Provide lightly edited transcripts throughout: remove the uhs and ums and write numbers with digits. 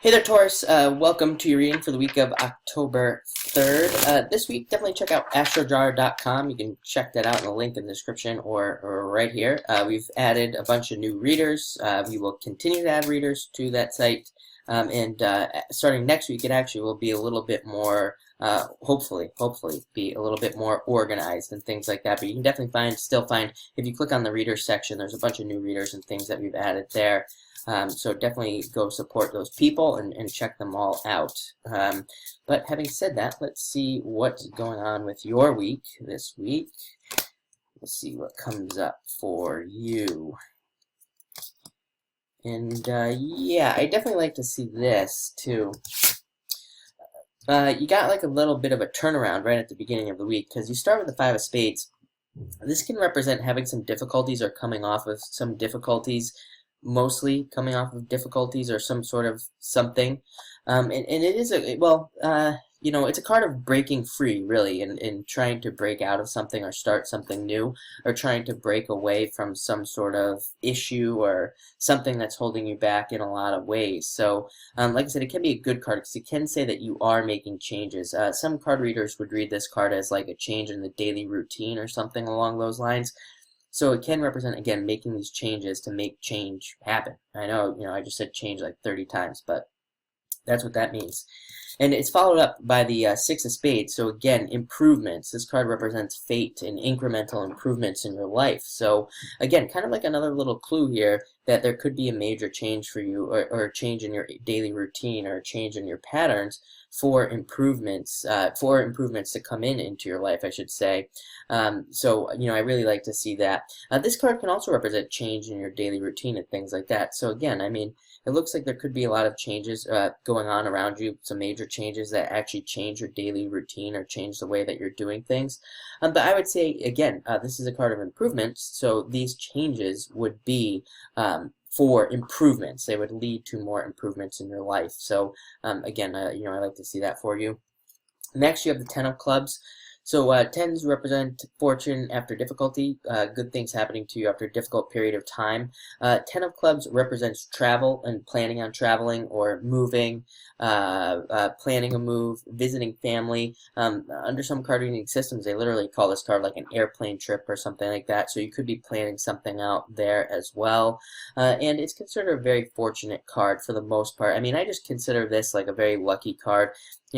Hey there, Taurus. Welcome to your reading for the week of October 3rd. This week, definitely check out astrojar.com. You can check that out in the link in the description or right here. We've added a bunch of new readers. We will continue to add readers to that site. Starting next week, it actually will be a little bit more, hopefully, be a little bit more organized and things like that. But you can definitely still find, if you click on the readers section, there's a bunch of new readers and things that we've added there. So definitely go support those people and check them all out. But having said that, let's see what's going on with your week this week. Let's see what comes up for you. And yeah, I definitely like to see this too. You got like a little bit of a turnaround right at the beginning of the week because you start with the Five of Spades. This can represent having some difficulties or coming off of some difficulties, mostly coming off of difficulties or some sort of something. And it is it's a card of breaking free, really, and trying to break out of something or start something new, or trying to break away from some sort of issue or something that's holding you back in a lot of ways. So, like I said, it can be a good card because it can say that you are making changes. Some card readers would read this card as like a change in the daily routine or something along those lines. So it can represent, again, making these changes to make change happen. I know, I just said change like 30 times, but that's what that means. And it's followed up by the Six of Spades. So again, improvements. This card represents fate and incremental improvements in your life. So again, kind of like another little clue here that there could be a major change for you, or a change in your daily routine, or a change in your patterns for improvements to come into your life, I should say. So I really like to see that. This card can also represent change in your daily routine and things like that. So again, I mean, it looks like there could be a lot of changes going on around you, some major changes that actually change your daily routine or change the way that you're doing things. But I would say, again, this is a card of improvements, so these changes would be for improvements. They would lead to more improvements in your life. So again, I like to see that for you. Next, you have the Ten of Clubs. So tens represent fortune after difficulty, good things happening to you after a difficult period of time. Ten of Clubs represents travel and planning on traveling or moving, planning a move, visiting family. Under some card reading systems, they literally call this card like an airplane trip or something like that. So you could be planning something out there as well. And it's considered a very fortunate card for the most part. I mean, I just consider this like a very lucky card.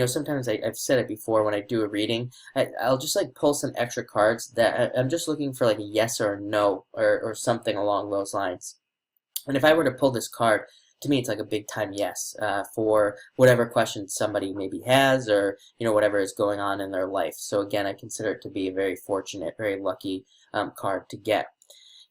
Sometimes I've said it before when I do a reading, I'll just like pull some extra cards that I'm just looking for like a yes or a no or something along those lines. And if I were to pull this card, to me it's like a big time yes for whatever question somebody maybe has, or whatever is going on in their life. So again, I consider it to be a very fortunate, very lucky card to get.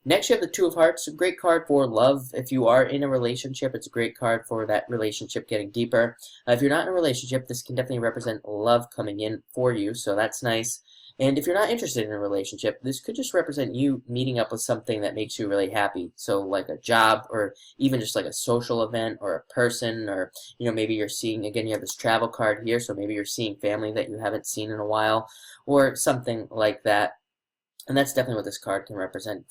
Next, you have the Two of Hearts, a great card for love. If you are in a relationship, it's a great card for that relationship getting deeper. If you're not in a relationship, this can definitely represent love coming in for you, so that's nice. And if you're not interested in a relationship, this could just represent you meeting up with something that makes you really happy. So like a job, or even just like a social event, or a person, or maybe you're seeing, again, you have this travel card here, so maybe you're seeing family that you haven't seen in a while, or something like that. And that's definitely what this card can represent,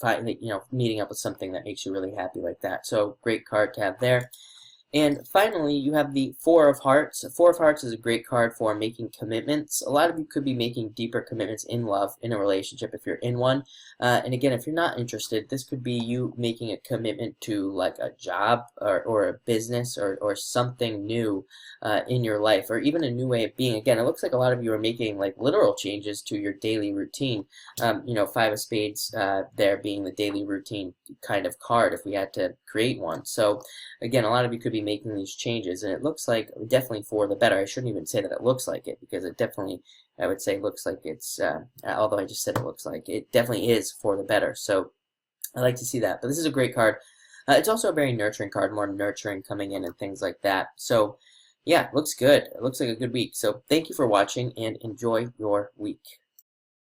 meeting up with something that makes you really happy like that. So great card to have there. And finally, you have the Four of Hearts. Four of Hearts is a great card for making commitments. A lot of you could be making deeper commitments in love, in a relationship, if you're in one. And again, if you're not interested, this could be you making a commitment to like a job or a business or something new in your life, or even a new way of being. Again, it looks like a lot of you are making like literal changes to your daily routine. Five of Spades there being the daily routine kind of card if we had to create one. So again, a lot of you could be making these changes, and it looks like definitely for the better. I shouldn't even say that it looks like it, because it definitely, I would say, looks like it's, although I just said it looks like, it definitely is for the better. So I like to see that. But this is a great card. It's also a very nurturing card, more nurturing coming in and things like that. So yeah, looks good. It looks like a good week. So thank you for watching, and enjoy your week.